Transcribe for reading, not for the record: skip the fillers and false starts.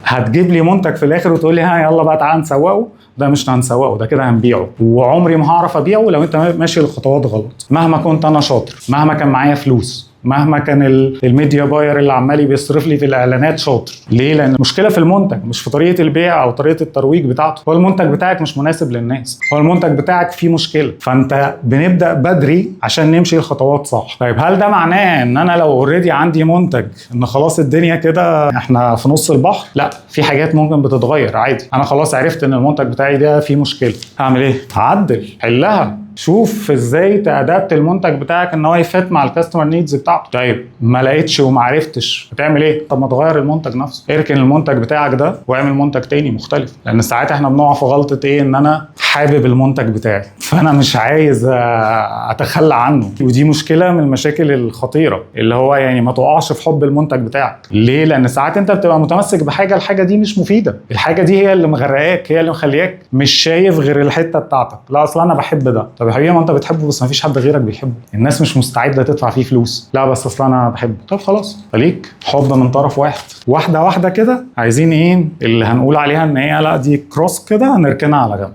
هتجيب لي منتج في الاخر وتقول لي ها يلا بقى تعالى نسوقه، ده مش هنسوقه، ده كده هنبيعه، وعمري ما هعرف ابيعه لو انت ماشي الخطوات غلط. مهما كنت انا شاطر، مهما كان معايا فلوس، مهما كان الميديا باير اللي عمال بيصرف لي في الاعلانات شاطر. ليه؟ لان المشكله في المنتج مش في طريقه البيع او طريقه الترويج بتاعته. هو المنتج بتاعك مش مناسب للناس، هو المنتج بتاعك فيه مشكله. فانت بنبدا بدري عشان نمشي الخطوات صح. طيب هل ده معناه ان انا لو اوريدي عندي منتج ان خلاص الدنيا كده احنا في نص البحر؟ لا، في حاجات ممكن بتتغير عادي. انا خلاص عرفت ان المنتج بتاعي ده فيه مشكله، هعمل ايه؟ هعدل، حلها، شوف ازاي تأدابت المنتج بتاعك ان هو يفت مع الكاستمر نيدز بتاعته. طيب ما لقيتش وما عرفتش، هتعمل ايه؟ طب ما تغير المنتج نفسه، اركن المنتج بتاعك ده واعمل منتج تاني مختلف. لان ساعات احنا بنقع في غلطه ايه؟ ان انا حابب المنتج بتاعي فانا مش عايز اتخلى عنه، ودي مشكله من المشاكل الخطيره، اللي هو يعني ما تقعش في حب المنتج بتاعك. ليه؟ لان ساعات انت بتبقى متمسك بحاجه، الحاجه دي مش مفيده، الحاجه دي هي اللي مغرقاك، هي اللي مخلياك مش شايف غير الحته بتاعتك. لا اصلا انا بحب ده. طب يا حبيبي ما انت بتحبه بس ما فيش حد غيرك بيحبه، الناس مش مستعده تدفع فيه فلوس. لا بس اصلا انا بحبه. طب خلاص خليك حب من طرف واحد، واحده واحده كده. عايزين ايه اللي هنقول عليها ان هي لا دي كروس كده، هنركنها على جنب.